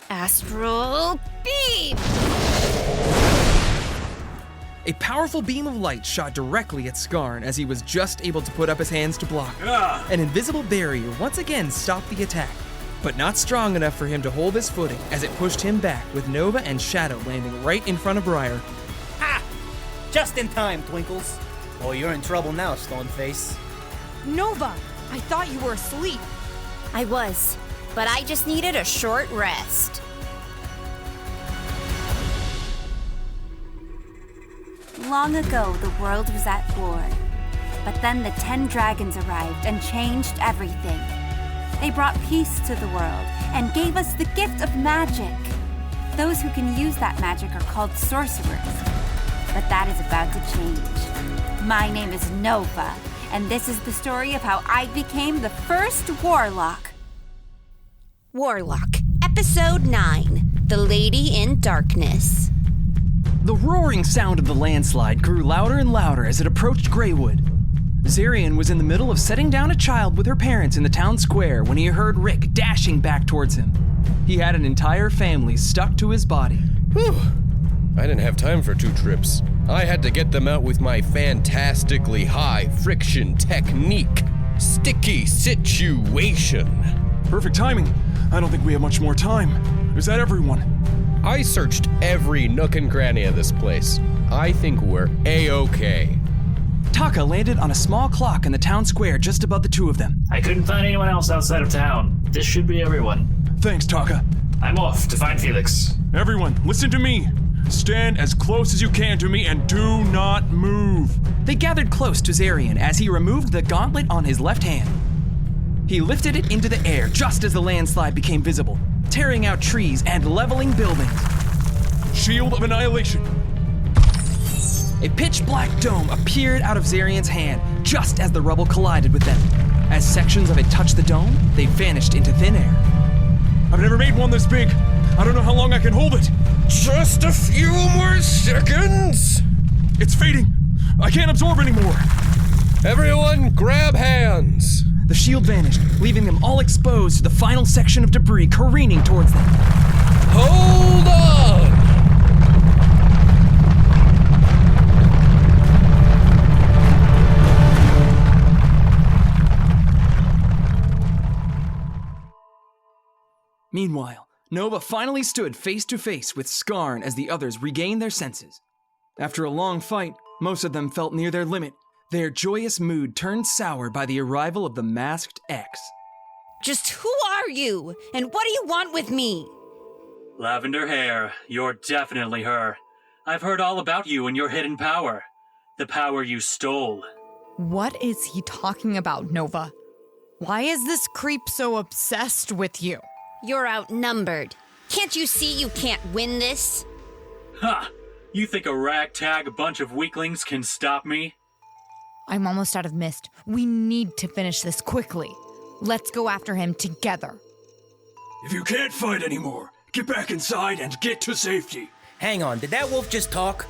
Astral beam! A powerful beam of light shot directly at Skarn as he was just able to put up his hands to block. An invisible barrier once again stopped the attack, but not strong enough for him to hold his footing as it pushed him back, with Nova and Shadow landing right in front of Briar. Ha! Just in time, Twinkles. Oh, you're in trouble now, Stoneface. Nova, I thought you were asleep. I was, but I just needed a short rest. Long ago, the world was at war. But then the 10 dragons arrived and changed everything. They brought peace to the world and gave us the gift of magic. Those who can use that magic are called sorcerers. But that is about to change. My name is Nova, and this is the story of how I became the first Warlock. Warlock, Episode 9, The Lady in Darkness. The roaring sound of the landslide grew louder and louder as it approached Greywood. Zarian was in the middle of setting down a child with her parents in the town square when he heard Rick dashing back towards him. He had an entire family stuck to his body. Whew. I didn't have time for 2 trips. I had to get them out with my fantastically high friction technique. Sticky situation. Perfect timing. I don't think we have much more time. Is that everyone? I searched every nook and cranny of this place. I think we're A-okay. Taka landed on a small clock in the town square just above the two of them. I couldn't find anyone else outside of town. This should be everyone. Thanks, Taka. I'm off to find Felix. Everyone, listen to me. Stand as close as you can to me and do not move. They gathered close to Zarian as he removed the gauntlet on his left hand. He lifted it into the air just as the landslide became visible, tearing out trees and leveling buildings. Shield of Annihilation. A pitch-black dome appeared out of Zarian's hand just as the rubble collided with them. As sections of it touched the dome, they vanished into thin air. I've never made one this big. I don't know how long I can hold it. Just a few more seconds. It's fading. I can't absorb anymore. Everyone, grab hands. The shield vanished, leaving them all exposed to the final section of debris careening towards them. Hold on! Meanwhile, Nova finally stood face to face with Skarn as the others regained their senses. After a long fight, most of them felt near their limit. Their joyous mood turned sour by the arrival of the masked X. Just who are you? And what do you want with me? Lavender hair, you're definitely her. I've heard all about you and your hidden power. The power you stole. What is he talking about, Nova? Why is this creep so obsessed with you? You're outnumbered. Can't you see you can't win this? Ha! You think a ragtag bunch of weaklings can stop me? I'm almost out of mist. We need to finish this quickly. Let's go after him together. If you can't fight anymore, get back inside and get to safety. Hang on, did that wolf just talk?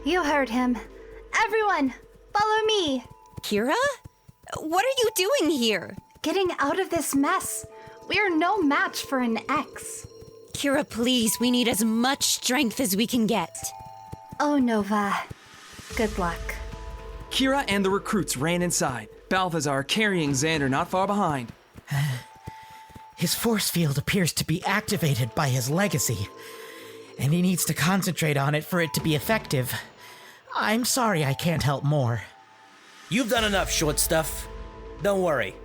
You heard him. Everyone, follow me. Kira? What are you doing here? Getting out of this mess. We are no match for an X. Kira, please, we need as much strength as we can get. Oh, Nova. Good luck. Kira and the recruits ran inside, Balthazar carrying Xander not far behind. His force field appears to be activated by his legacy, and he needs to concentrate on it for it to be effective. I'm sorry I can't help more. You've done enough, short stuff. Don't worry.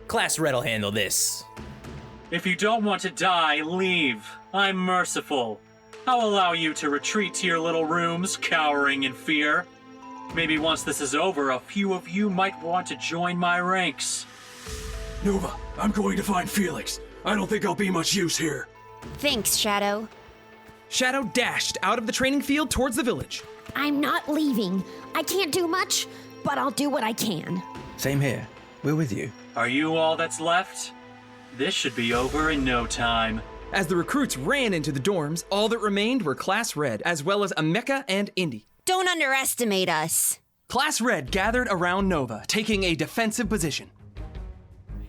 Class Red'll handle this. If you don't want to die, leave. I'm merciful. I'll allow you to retreat to your little rooms, cowering in fear. Maybe once this is over, a few of you might want to join my ranks. Nova, I'm going to find Felix. I don't think I'll be much use here. Thanks, Shadow. Shadow dashed out of the training field towards the village. I'm not leaving. I can't do much, but I'll do what I can. Same here. We're with you. Are you all that's left? This should be over in no time. As the recruits ran into the dorms, all that remained were Class Red, as well as Emeka and Indy. Don't underestimate us. Class Red gathered around Nova, taking a defensive position.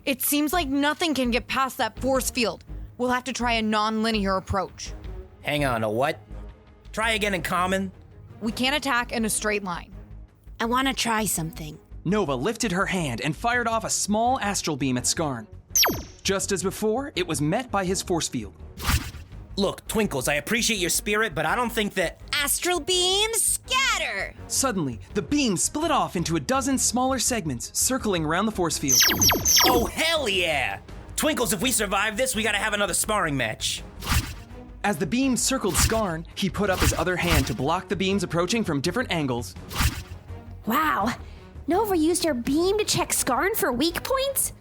It seems like nothing can get past that force field. We'll have to try a non-linear approach. Hang on, a what? Try again in common? We can't attack in a straight line. I want to try something. Nova lifted her hand and fired off a small astral beam at Skarn. Just as before, it was met by his force field. Look, Twinkles, I appreciate your spirit, but I don't think that... Astral beam scatter! Suddenly, the beam split off into a dozen smaller segments, circling around the force field. Oh, hell yeah! Twinkles, if we survive this, we gotta have another sparring match. As the beam circled Skarn, he put up his other hand to block the beams approaching from different angles. Wow. Nova used her beam to check Skarn for weak points?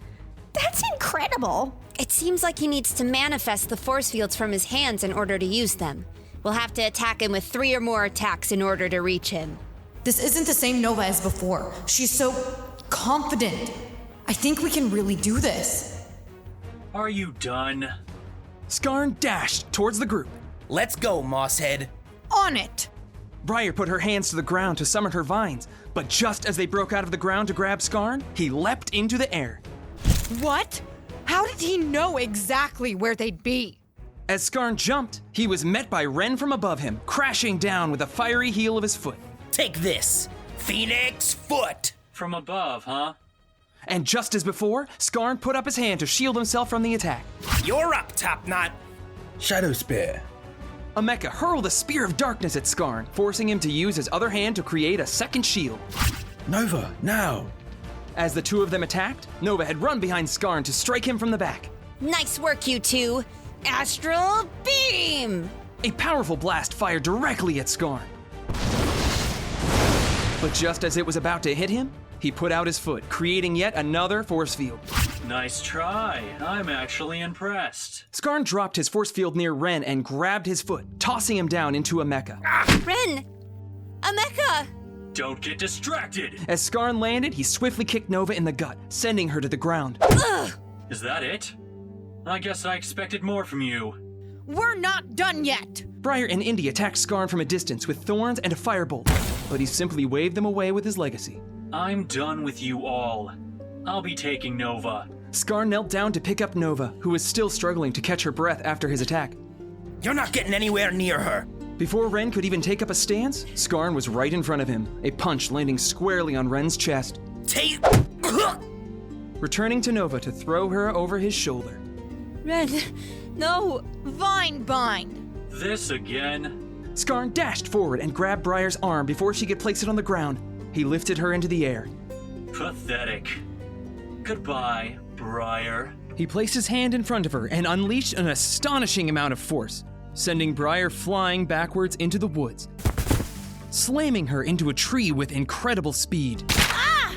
That's incredible. It seems like he needs to manifest the force fields from his hands in order to use them. We'll have to attack him with 3 or more attacks in order to reach him. This isn't the same Nova as before. She's so confident. I think we can really do this. Are you done? Skarn dashed towards the group. Let's go, Mosshead. On it! Briar put her hands to the ground to summon her vines, but just as they broke out of the ground to grab Skarn, he leapt into the air. What? How did he know exactly where they'd be? As Skarn jumped, he was met by Ren from above him, crashing down with a fiery heel of his foot. Take this, Phoenix Foot! From above, huh? And just as before, Skarn put up his hand to shield himself from the attack. You're up, Top Knot! Shadow Spear. A mecha hurled a spear of darkness at Skarn, forcing him to use his other hand to create a second shield. Nova, now! As the two of them attacked, Nova had run behind Skarn to strike him from the back. Nice work, you two! Astral beam! A powerful blast fired directly at Skarn. But just as it was about to hit him, he put out his foot, creating yet another force field. Nice try. I'm actually impressed. Skarn dropped his force field near Ren and grabbed his foot, tossing him down into a mecha. Ren! A mecha! Don't get distracted! As Skarn landed, he swiftly kicked Nova in the gut, sending her to the ground. Ugh! Is that it? I guess I expected more from you. We're not done yet! Briar and Indy attacked Skarn from a distance with thorns and a firebolt, but he simply waved them away with his legacy. I'm done with you all. I'll be taking Nova. Skarn knelt down to pick up Nova, who was still struggling to catch her breath after his attack. You're not getting anywhere near her. Before Ren could even take up a stance, Skarn was right in front of him, a punch landing squarely on Ren's chest. Returning to Nova to throw her over his shoulder. Ren, no! Vine bind! This again? Skarn dashed forward and grabbed Briar's arm before she could place it on the ground. He lifted her into the air. Pathetic. Goodbye, Briar. He placed his hand in front of her and unleashed an astonishing amount of force, sending Briar flying backwards into the woods, slamming her into a tree with incredible speed. Ah!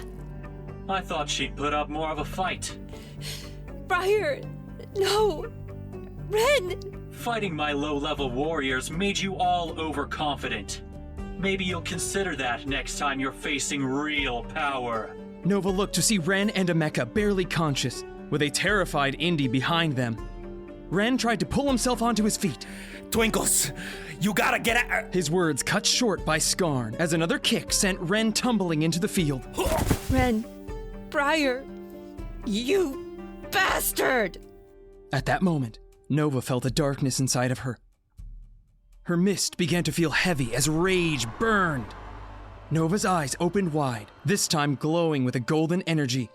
I thought she'd put up more of a fight. Briar, no! Ren! Fighting my low-level warriors made you all overconfident. Maybe you'll consider that next time you're facing real power. Nova looked to see Ren and a mecha barely conscious, with a terrified Indy behind them. Ren tried to pull himself onto his feet. Twinkles, you gotta get out. His words cut short by Skarn as another kick sent Ren tumbling into the field. Ren, Briar, you bastard! At that moment, Nova felt a darkness inside of her. Her mist began to feel heavy as rage burned. Nova's eyes opened wide, this time glowing with a golden energy.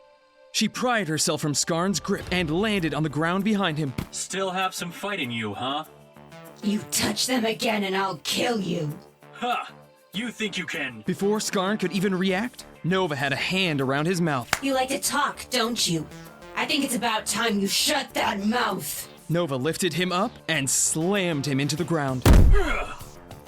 She pried herself from Skarn's grip and landed on the ground behind him. Still have some fight in you, huh? You touch them again and I'll kill you. Ha! You think you can? Before Skarn could even react, Nova had a hand around his mouth. You like to talk, don't you? I think it's about time you shut that mouth. Nova lifted him up and slammed him into the ground.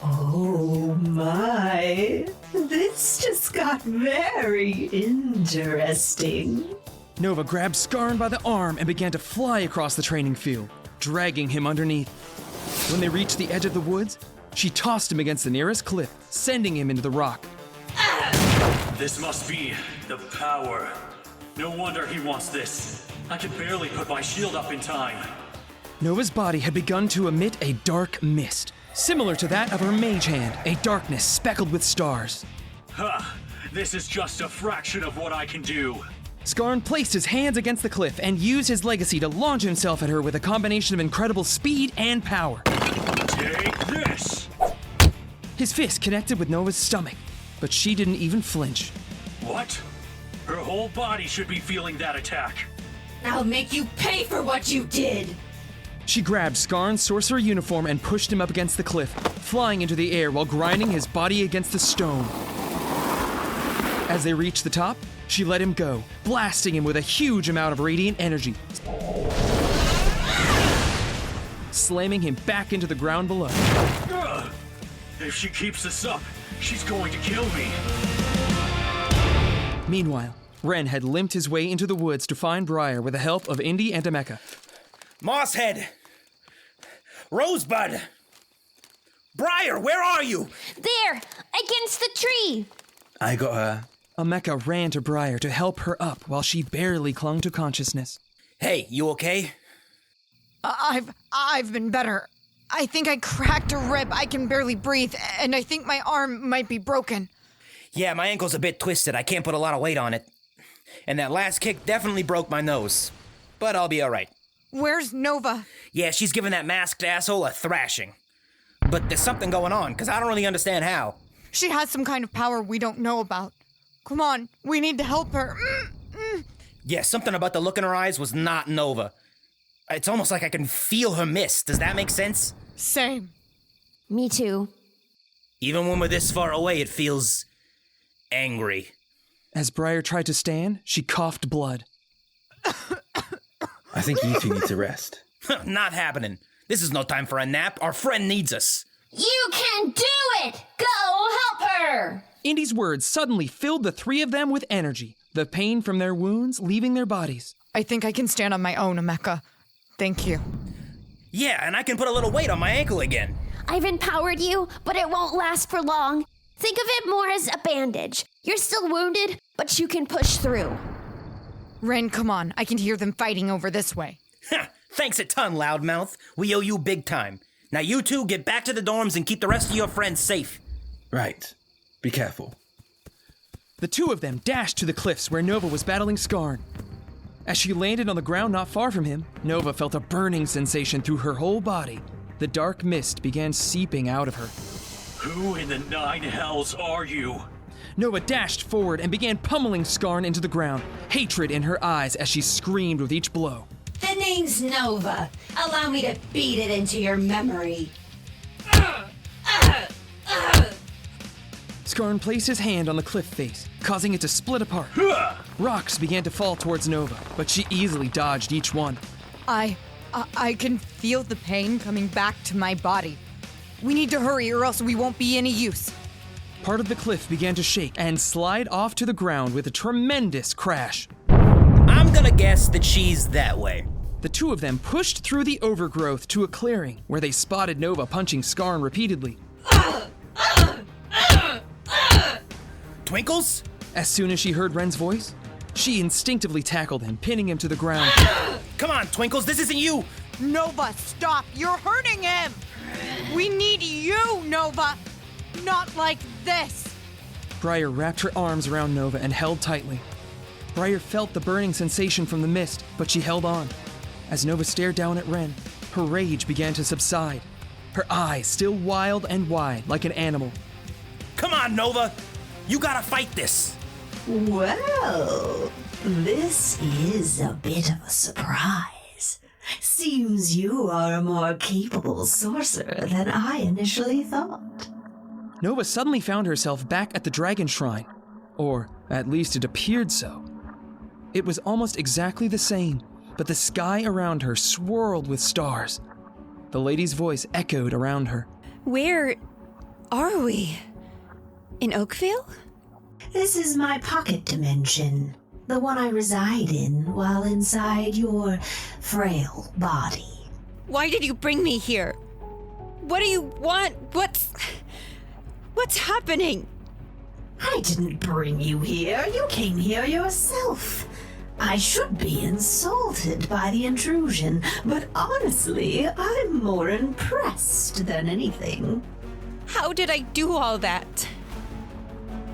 Oh my, this just got very interesting. Nova grabbed Skarn by the arm and began to fly across the training field, dragging him underneath. When they reached the edge of the woods, she tossed him against the nearest cliff, sending him into the rock. This must be the power. No wonder he wants this. I can barely put my shield up in time. Nova's body had begun to emit a dark mist, similar to that of her mage hand, a darkness speckled with stars. Ha! This is just a fraction of what I can do. Skarn placed his hands against the cliff and used his legacy to launch himself at her with a combination of incredible speed and power. Take this! His fist connected with Nova's stomach, but she didn't even flinch. What? Her whole body should be feeling that attack. I'll make you pay for what you did! She grabbed Skarn's sorcerer uniform and pushed him up against the cliff, flying into the air while grinding his body against the stone. As they reached the top, she let him go, blasting him with a huge amount of radiant energy, slamming him back into the ground below. If she keeps this up, she's going to kill me. Meanwhile, Ren had limped his way into the woods to find Briar with the help of Indy and Emeka. Mosshead! Rosebud! Briar, where are you? There, against the tree. I got her. Emeka ran to Briar to help her up while she barely clung to consciousness. Hey, you okay? I've been better. I think I cracked a rib. I can barely breathe, and I think my arm might be broken. Yeah, my ankle's a bit twisted. I can't put a lot of weight on it. And that last kick definitely broke my nose. But I'll be alright. Where's Nova? Yeah, she's giving that masked asshole a thrashing. But there's something going on, because I don't really understand how. She has some kind of power we don't know about. Come on, we need to help her. Yeah, something about the look in her eyes was not Nova. It's almost like I can feel her miss. Does that make sense? Same. Me too. Even when we're this far away, it feels angry. As Briar tried to stand, she coughed blood. I think you two need to rest. Not happening. This is no time for a nap. Our friend needs us. You can do it! Go help her! Indy's words suddenly filled the three of them with energy, the pain from their wounds leaving their bodies. I think I can stand on my own, Emeka. Thank you. Yeah, and I can put a little weight on my ankle again. I've empowered you, but it won't last for long. Think of it more as a bandage. You're still wounded, but you can push through. Ren, come on. I can hear them fighting over this way. Thanks a ton, loudmouth. We owe you big time. Now you two get back to the dorms and keep the rest of your friends safe. Right. Be careful. The two of them dashed to the cliffs where Nova was battling Skarn. As she landed on the ground not far from him, Nova felt a burning sensation through her whole body. The dark mist began seeping out of her. Who in the nine hells are you? Nova dashed forward and began pummeling Skarn into the ground, hatred in her eyes as she screamed with each blow. The name's Nova. Allow me to beat it into your memory. Skarn placed his hand on the cliff face, causing it to split apart. Rocks began to fall towards Nova, but she easily dodged each one. I can feel the pain coming back to my body. We need to hurry or else we won't be any use. Part of the cliff began to shake and slide off to the ground with a tremendous crash. I'm gonna guess that she's that way. The two of them pushed through the overgrowth to a clearing where they spotted Nova punching Skarn repeatedly. Twinkles? As soon as she heard Ren's voice, she instinctively tackled him, pinning him to the ground. Come on, Twinkles, this isn't you! Nova, stop! You're hurting him! We need you, Nova! Not like this! Briar wrapped her arms around Nova and held tightly. Briar felt the burning sensation from the mist, but she held on. As Nova stared down at Ren, her rage began to subside, her eyes still wild and wide like an animal. Come on, Nova! You gotta fight this! Well, this is a bit of a surprise. Seems you are a more capable sorcerer than I initially thought. Nova suddenly found herself back at the Dragon Shrine, or at least it appeared so. It was almost exactly the same, but the sky around her swirled with stars. The lady's voice echoed around her. Where are we? In Oakville? This is my pocket dimension, the one I reside in while inside your frail body. Why did you bring me here? What do you want? What's happening? I didn't bring you here. You came here yourself. I should be insulted by the intrusion, but honestly, I'm more impressed than anything. How did I do all that?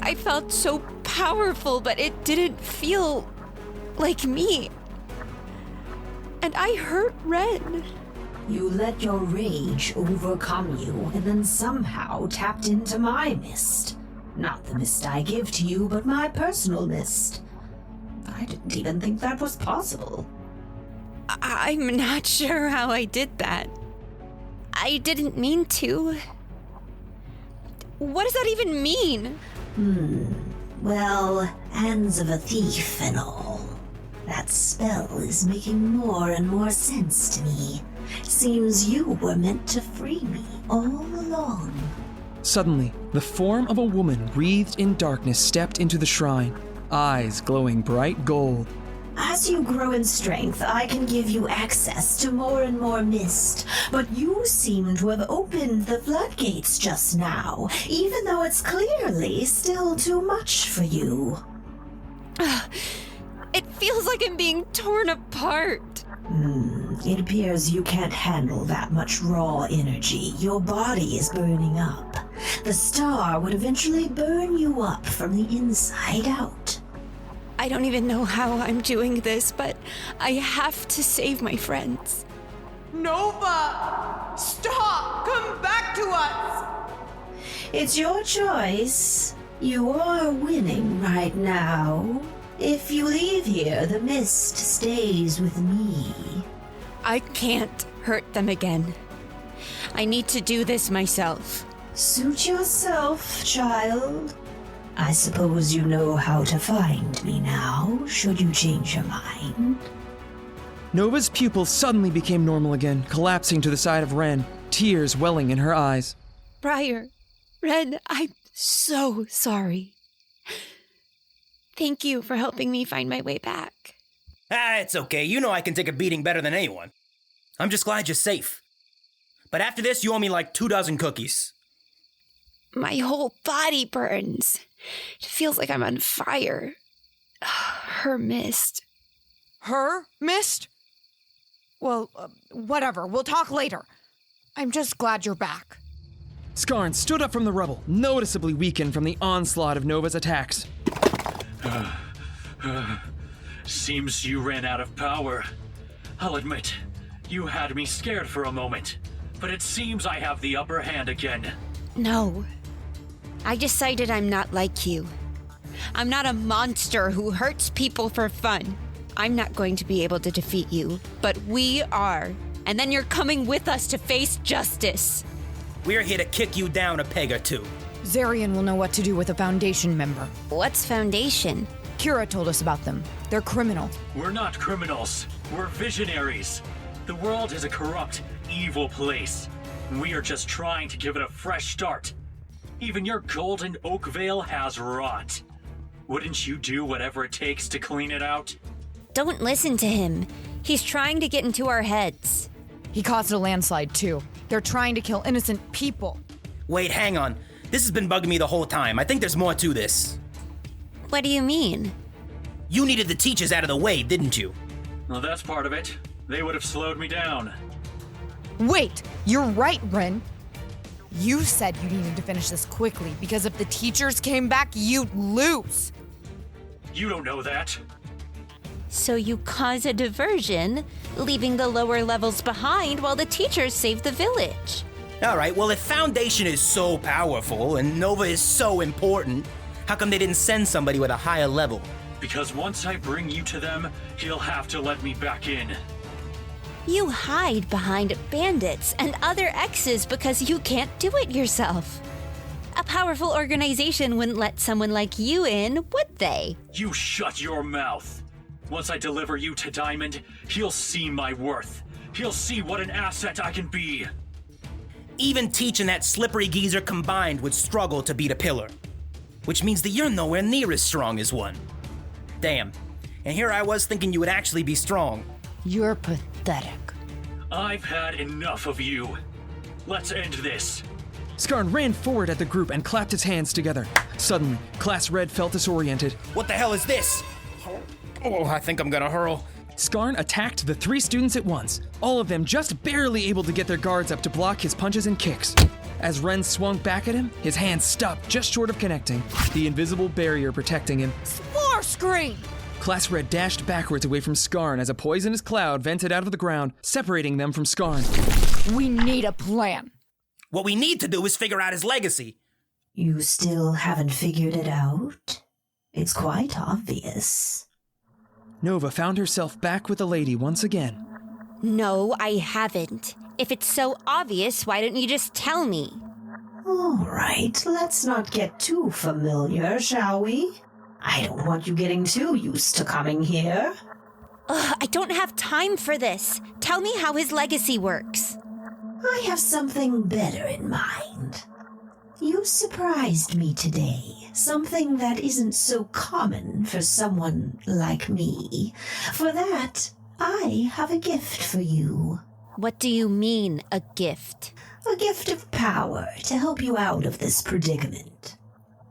I felt so powerful, but it didn't feel like me. And I hurt Ren. You let your rage overcome you and then somehow tapped into my mist. Not the mist I give to you, but my personal mist. I didn't even think that was possible. I'm not sure how I did that. I didn't mean to. What does that even mean? Well, hands of a thief and all. That spell is making more and more sense to me. Seems you were meant to free me all along. Suddenly, the form of a woman wreathed in darkness stepped into the shrine, eyes glowing bright gold. As you grow in strength, I can give you access to more and more mist, but you seem to have opened the floodgates just now, even though it's clearly still too much for you. It feels like I'm being torn apart. It appears you can't handle that much raw energy. Your body is burning up. The star would eventually burn you up from the inside out. I don't even know how I'm doing this, but I have to save my friends. Nova! Stop! Come back to us! It's your choice. You are winning right now. If you leave here, the mist stays with me. I can't hurt them again. I need to do this myself. Suit yourself, child. I suppose you know how to find me now, should you change your mind. Nova's pupils suddenly became normal again, collapsing to the side of Ren, tears welling in her eyes. Briar, Ren, I'm so sorry. Thank you for helping me find my way back. It's okay. You know I can take a beating better than anyone. I'm just glad you're safe. But after this, you owe me like 24 cookies. My whole body burns. It feels like I'm on fire. Her mist. Her mist? Well, whatever. We'll talk later. I'm just glad you're back. Skarn stood up from the rubble, noticeably weakened from the onslaught of Nova's attacks. Seems you ran out of power. I'll admit, you had me scared for a moment, but it seems I have the upper hand again. No. I decided I'm not like you. I'm not a monster who hurts people for fun. I'm not going to be able to defeat you, but we are. And then you're coming with us to face justice. We're here to kick you down a peg or two. Zarian will know what to do with a Foundation member. What's Foundation? Kira told us about them. They're criminal. We're not criminals. We're visionaries. The world is a corrupt, evil place. We are just trying to give it a fresh start. Even your golden oak veil has rot. Wouldn't you do whatever it takes to clean it out? Don't listen to him. He's trying to get into our heads. He caused a landslide, too. They're trying to kill innocent people. Wait, hang on. This has been bugging me the whole time. I think there's more to this. What do you mean? You needed the teachers out of the way, didn't you? Well, that's part of it. They would have slowed me down. Wait, you're right, Ren. You said you needed to finish this quickly because if the teachers came back, you'd lose. You don't know that. So you cause a diversion, leaving the lower levels behind while the teachers save the village. All right, well, if Foundation is so powerful and Nova is so important, how come they didn't send somebody with a higher level? Because once I bring you to them, he'll have to let me back in. You hide behind bandits and other X's because you can't do it yourself. A powerful organization wouldn't let someone like you in, would they? You shut your mouth. Once I deliver you to Diamond, he'll see my worth. He'll see what an asset I can be. Even Teach and that slippery geezer combined would struggle to beat a pillar. Which means that you're nowhere near as strong as one. Damn. And here I was thinking you would actually be strong. You're pathetic. I've had enough of you. Let's end this. Skarn ran forward at the group and clapped his hands together. Suddenly, Class Red felt disoriented. What the hell is this? Oh, I think I'm gonna hurl. Skarn attacked the 3 students at once, all of them just barely able to get their guards up to block his punches and kicks. As Ren swung back at him, his hands stopped just short of connecting, the invisible barrier protecting him. Spore screen! Class Red dashed backwards away from Skarn as a poisonous cloud vented out of the ground, separating them from Skarn. We need a plan. What we need to do is figure out his legacy. You still haven't figured it out? It's quite obvious. Nova found herself back with the lady once again. No, I haven't. If it's so obvious, why don't you just tell me? All right, let's not get too familiar, shall we? I don't want you getting too used to coming here. I don't have time for this. Tell me how his legacy works. I have something better in mind. You surprised me today. Something that isn't so common for someone like me. For that, I have a gift for you. What do you mean, a gift? A gift of power to help you out of this predicament.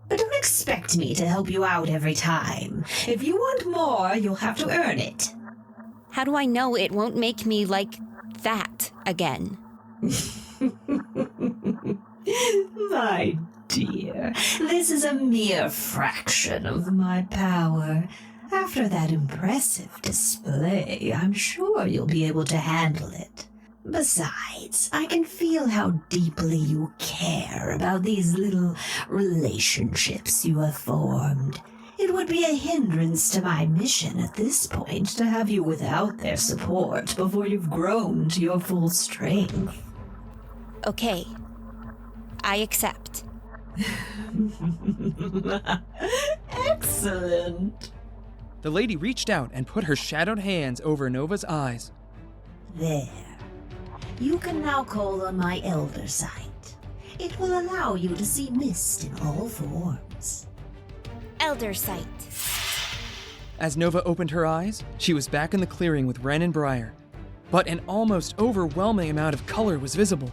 But don't expect me to help you out every time. If you want more, you'll have to earn it. How do I know it won't make me like that again? My dear, this is a mere fraction of my power. After that impressive display, I'm sure you'll be able to handle it. Besides, I can feel how deeply you care about these little relationships you have formed. It would be a hindrance to my mission at this point to have you without their support before you've grown to your full strength. Okay. I accept. Excellent. The lady reached out and put her shadowed hands over Nova's eyes. There. You can now call on my elder sight. It will allow you to see mist in all forms. Elder sight. As Nova opened her eyes, she was back in the clearing with Ren and Briar. But an almost overwhelming amount of color was visible.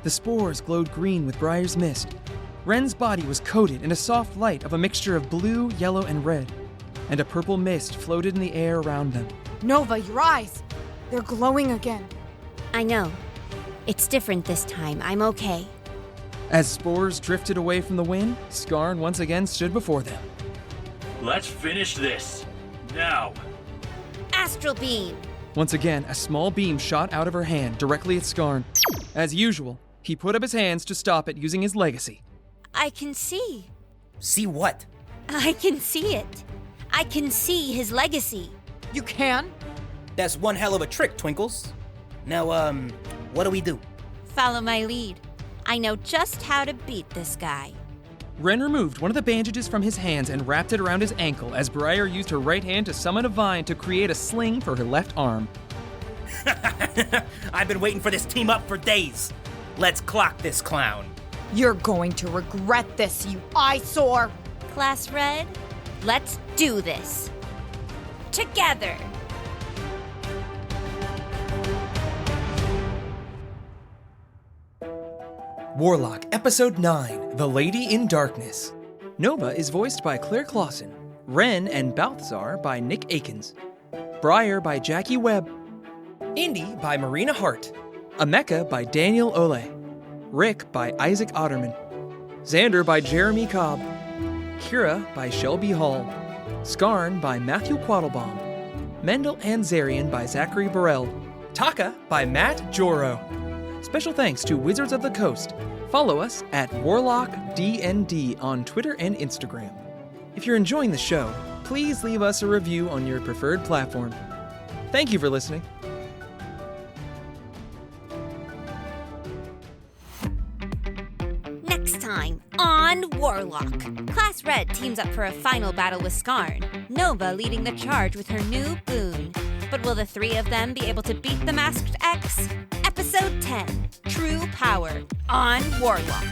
The spores glowed green with Briar's mist. Ren's body was coated in a soft light of a mixture of blue, yellow, and red. And a purple mist floated in the air around them. Nova, your eyes! They're glowing again. I know. It's different this time. I'm okay. As spores drifted away from the wind, Skarn once again stood before them. Let's finish this. Now. Astral beam! Once again, a small beam shot out of her hand directly at Skarn. As usual, he put up his hands to stop it using his legacy. I can see. See what? I can see it. I can see his legacy. You can? That's one hell of a trick, Twinkles. Now, what do we do? Follow my lead. I know just how to beat this guy. Ren removed one of the bandages from his hands and wrapped it around his ankle as Briar used her right hand to summon a vine to create a sling for her left arm. I've been waiting for this team up for days. Let's clock this clown. You're going to regret this, you eyesore! Class Red, let's do this. Together! Warlock, Episode 9, The Lady in Darkness. Nova is voiced by Claire Clausen. Ren and Balthazar by Nick Akins. Briar by Jackie Webb. Indy by Marina Hart. Emeka by Daniel Ole. Rick by Isaac Otterman. Xander by Jeremy Cobb. Kira by Shelby Hall. Skarn by Matthew Quattlebaum. Mendel and Zarian by Zachary Burrell. Taka by Matt Joro. Special thanks to Wizards of the Coast. Follow us at WarlockDND on Twitter and Instagram. If you're enjoying the show, please leave us a review on your preferred platform. Thank you for listening. Next time on Warlock, Class Red teams up for a final battle with Skarn, Nova leading the charge with her new boon. But will the three of them be able to beat the Masked X? Episode 10, True Power, on Warlock.